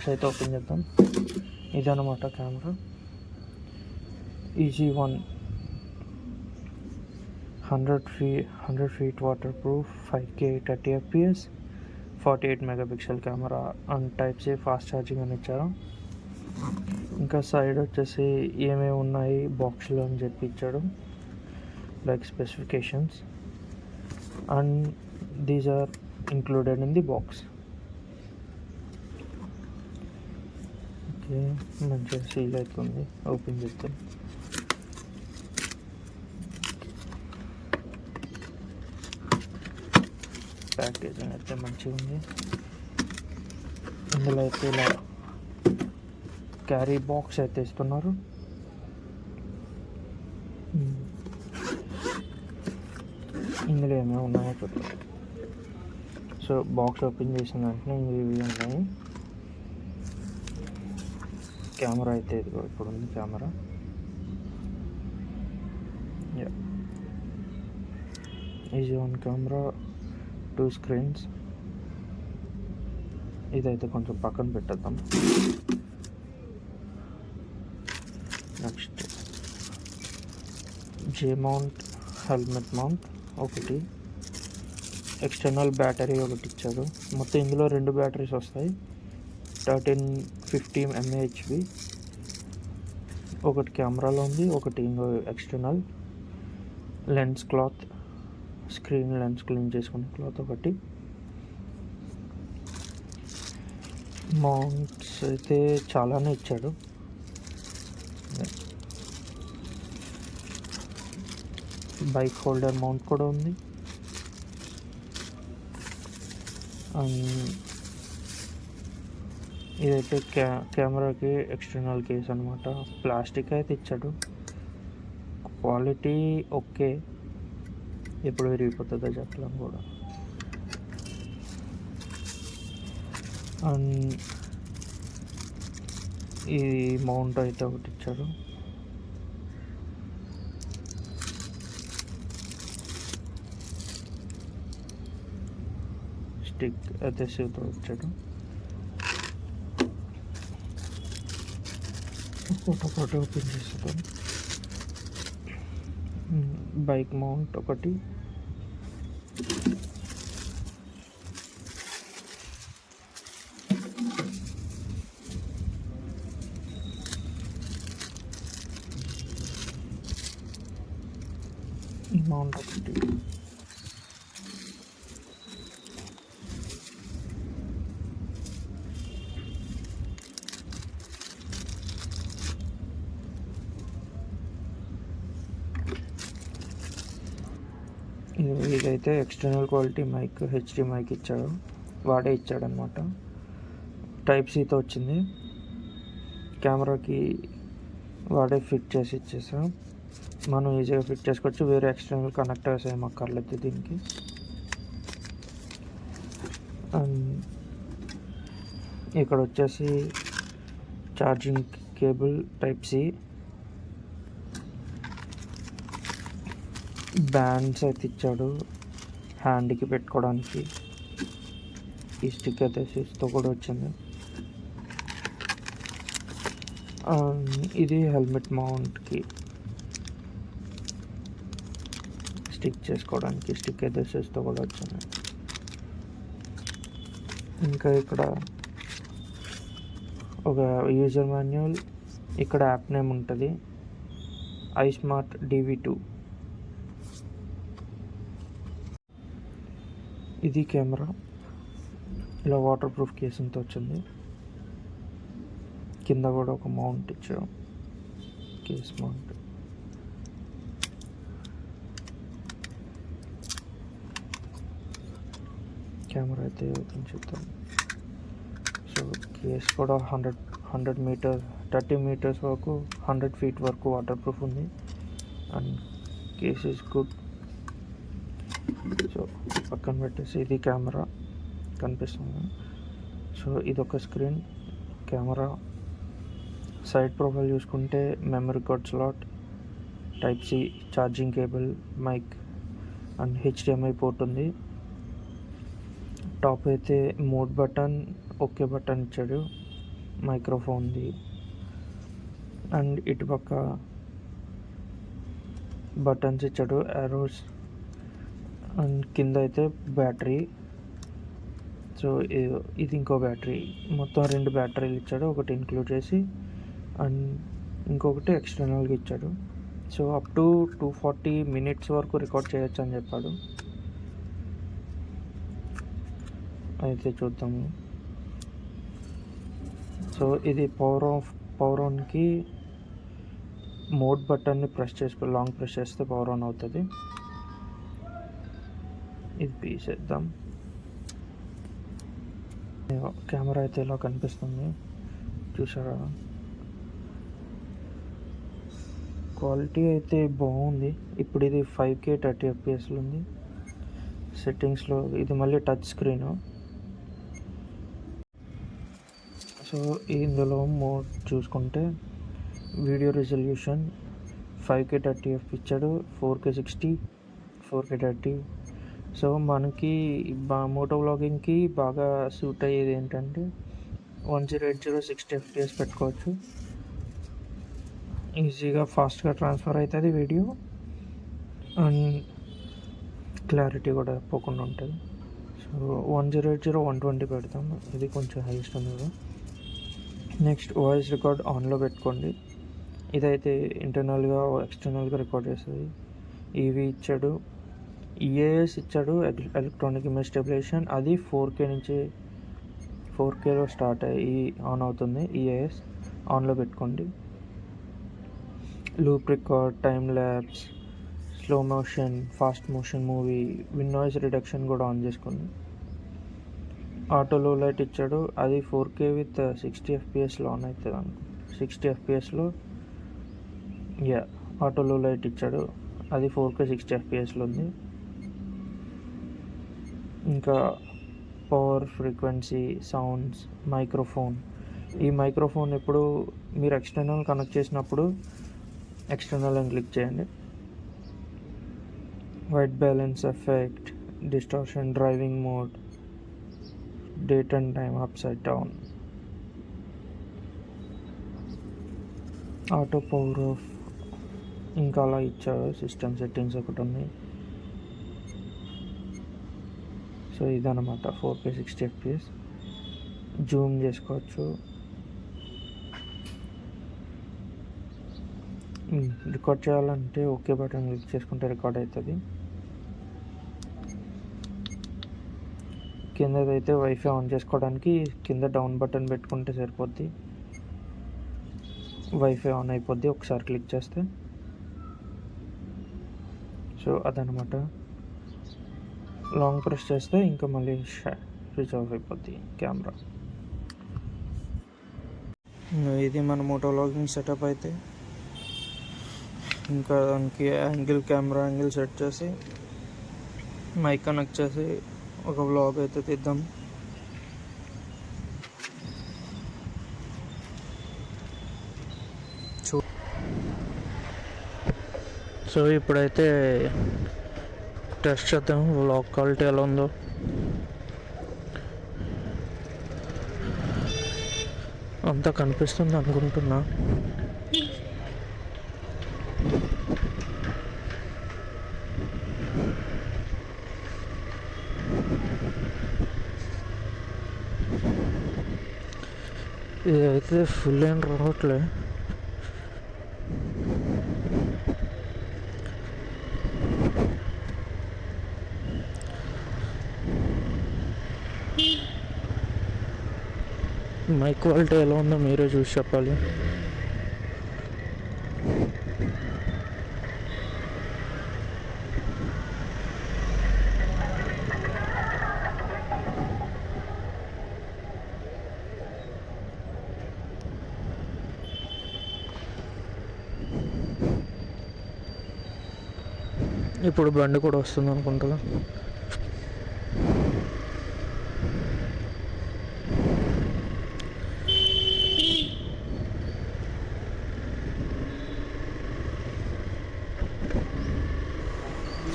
Box అయితే open చేద్దాం. ఇదన్నమాట camera. EG1 100 feet waterproof, 5K 30 fps, 48 megapixel camera and type C fast charging అని ఇచ్చారు. ఇంకా సైడ్ వచ్చేసి ఏమేమి ఉన్నాయి బాక్స్లో అని చెప్పి ఇచ్చాడు, like specifications, and these are included in the box. Okay, మంచిగా సీల్ అవుతుంది. ఓపెన్ చేస్తే ప్యాకేజింగ్ అయితే మంచిగా ఉంది. ఇందులో అయితే ఇలా క్యారీ బాక్స్ అయితే ఇస్తున్నారు. ఇందులో ఏమేమి ఉన్నాయో చూద్దాం. సో బాక్స్ ఓపెన్ చేసిన వెంటనే ఇవి ఉన్నాయి. కెమెరా అయితే ఇదిగో ఇప్పుడు ఉంది కెమెరా. EG1 camera, 2 screens. ఇదైతే కొంచెం పక్కన పెట్టేద్దాం. Next J mount, helmet mount ఒకటి, ఎక్స్టర్నల్ బ్యాటరీ ఒకటి ఇచ్చారు. మొత్తం ఇందులో 2 బ్యాటరీస్ వస్తాయి, 1350 mAh. ఒకటి కెమెరాలో ఉంది, ఒకటి ఇంకో external. Lens cloth, screen lens clean చేసుకునే క్లాత్ ఒకటి. మౌంట్స్ అయితే చాలానే ఇచ్చాడు. బైక్ హోల్డర్ మౌంట్ కూడా ఉంది. అండ్ ఇదైతే కెమెరాకి ఎక్స్టర్నల్ కేస్ అనమాట. ప్లాస్టిక్ అయితే ఇచ్చాడు. క్వాలిటీ ఓకే, ఎప్పుడు విరిగిపోతుందో చెప్పలేం కూడా. అండ్ ఈ మౌంట్ అయితే ఒకటి ఇచ్చారు. స్టిక్ అదెసివ్తో ఇచ్చాడు. ఫోటో ఓపెన్ చేస్తాం. బైక్ మౌంట్ ఒకటి, మౌంట్ ఒకటి. ఇదైతే external quality mic, HD mic ఇచ్చాడు, వాడే ఇచ్చాడనమాట. టైప్ సితో వచ్చింది. కెమెరాకి వాడే ఫిట్ చేసి ఇచ్చేసాం. మనం ఈజీగా ఫిట్ చేసుకోవచ్చు, వేరే ఎక్స్టర్నల్ కనెక్టర్స్ ఏం అక్కర్లేదు దీనికి. అండ్ ఇక్కడ వచ్చేసి charging cable type C, bands అయితే ఇచ్చాడు హ్యాండ్కి పెట్టుకోవడానికి. ఈ స్టిక్ అయితే సిస్తో కూడా వచ్చింది. ఇది హెల్మెట్ మౌంట్కి స్టిక్ చేసుకోవడానికి స్టిక్ అయితే సిస్తో కూడా వచ్చింది. ఇంకా ఇక్కడ ఒక యూజర్ మాన్యువల్, ఇక్కడ యాప్ నేమ్ ఉంటుంది, iSmart DV2. ఇది కెమెరా, ఇలా వాటర్ ప్రూఫ్ కేసింగ్తో వచ్చింది. కింద కూడా ఒక మౌంట్ ఇచ్చాం, కేస్ మౌంట్. కెమెరా అయితే ఓపెన్ చేద్దాం. సో కేస్ కూడా 100 మీటర్ 30 మీటర్స్ వరకు, 100 feet వరకు వాటర్ ప్రూఫ్ ఉంది. And case is good. So పక్కన పెట్టేసి ఇది కెమెరా కనిపిస్తుంది. సో ఇదొక స్క్రీన్, కెమెరా. సైడ్ ప్రొఫైల్ చూసుకుంటే memory card slot, type C, charging cable, mic and HDMI port ఉంది. టాప్ అయితే మోడ్ బటన్, ఓకే బటన్ ఇచ్చాడు. మైక్రోఫోన్ది. అండ్ ఇటుపక్క బటన్స్ ఇచ్చాడు, యారోస్. అండ్ కింద అయితే బ్యాటరీ. సో ఇది ఇంకో బ్యాటరీ. మొత్తం 2 బ్యాటరీలు ఇచ్చాడు, ఒకటి ఇంక్లూడ్ చేసి. అండ్ ఇంకొకటి ఎక్స్టర్నల్గా ఇచ్చాడు. సో అప్ టు 240 minutes వరకు రికార్డ్ చేయొచ్చు అని చెప్పాడు. అయితే చూద్దాము. సో ఇది పవర్ ఆన్కి మోడ్ బటన్ని లాంగ్ ప్రెస్ చేస్తే పవర్ ఆన్ అవుతుంది. ఇది తీసేద్దాం. కెమెరా అయితే ఇలా కనిపిస్తుంది, చూసారా? క్వాలిటీ అయితే బాగుంది. ఇప్పుడు ఇది 5K 30 FPS ఉంది. సెట్టింగ్స్లో ఇది మళ్ళీ టచ్ స్క్రీన్. సో ఇందులో మోడ్ చూసుకుంటే వీడియో రిజల్యూషన్ 5K 30 FPS ఇచ్చాడు, 4K 60, 4K 30. సో మనకి మోటో వ్లాగింగ్కి బాగా సూట్ అయ్యేది ఏంటంటే 1080 60 FPS పెట్టుకోవచ్చు. ఈజీగా ఫాస్ట్గా ట్రాన్స్ఫర్ అవుతుంది వీడియో. అండ్ క్లారిటీ కూడా పోకుండా ఉంటుంది. సో 1080 120 పెడతాము. ఇది కొంచెం హైయెస్ట్ ఉంది కదా. నెక్స్ట్ వాయిస్ రికార్డ్ ఆన్లో పెట్టుకోండి. ఇదైతే ఇంటర్నల్గా ఎక్స్టర్నల్గా రికార్డ్ చేస్తుంది. ఈవీ ఇచ్చాడు, ఈఏఎస్ ఇచ్చాడు, ఎలక్ట్రానిక్ ఇమేజ్ స్టెబిలైజేషన్. అది 4K నుంచి 4Kలో స్టార్ట్ అయ్యి ఆన్ అవుతుంది. ఈఏఎస్ ఆన్లో పెట్టుకోండి. Loop record, time lapse, slow motion, fast motion movie, win noise reduction కూడా ఆన్ చేసుకోండి. ఆటో లో లైట్ ఇచ్చాడు, అది 4K విత్ 60 FPSలో ఆన్ అవుతుంది అనుకో. 60 FPSలో ఆటో లో లైట్ ఇచ్చాడు, అది 4K 60 FPSలో ఉంది. ఇంకా పవర్, ఫ్రీక్వెన్సీ, సౌండ్స్, మైక్రోఫోన్. ఈ మైక్రోఫోన్ ఇప్పుడు మీరు ఎక్స్టర్నల్ కనెక్ట్ చేసినప్పుడు ఎక్స్టర్నల్ అని క్లిక్ చేయండి. White balance effect, distortion, driving mode, date and time upside down, auto power of, ఇంకా అలా ఇచ్చారు. సిస్టమ్ సెట్టింగ్స్ ఒకటి ఉన్నాయి. సో ఇదన్నమాట 4K 60 FPS. జూమ్ చేసుకోవచ్చు. రికార్డ్ చేయాలంటే ఓకే బటన్ క్లిక్ చేసుకుంటే రికార్డ్ అవుతుంది. కిందదైతే వైఫై ఆన్ చేసుకోవడానికి కింద డౌన్ బటన్ పెట్టుకుంటే సరిపోద్ది, వైఫై ఆన్ అయిపోద్ది ఒకసారి క్లిక్ చేస్తే. సో అదనమాట. లాంగ్ ప్రెస్ చేస్తే ఇంకా మళ్ళీ స్విచ్ ఆఫ్ అయిపోద్ది కెమెరా. ఇది మన మోటో వ్లాగింగ్ సెటప్ అయితే. ఇంకా దానికి కెమెరా యాంగిల్ సెట్ చేసి మైక్ కనెక్ట్ చేసి ఒక వ్లాగ్ అయితే తీద్దాం. సో ఇప్పుడైతే టెస్ట్ చేద్దాం వ్లాగ్ క్వాలిటీ ఎలా ఉందో. అంతా కనిపిస్తుంది అనుకుంటున్నా. ఇదైతే ఫుల్ ఏం రావట్లే. మైక్ క్వాలిటీ ఎలా ఉందో మీరే చూసి చెప్పాలి. ఇప్పుడు బండి కూడా వస్తుంది అనుకుంటా.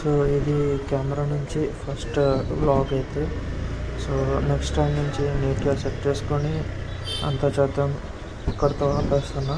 సో ఇది కెమెరా నుంచి ఫస్ట్ వ్లాగ్ అయితే. సో నెక్స్ట్ టైం నుంచి నీట్గా సెట్ చేసుకొని అంత చేద్దాం, ఇక్కడితో ఆపేస్తున్నా.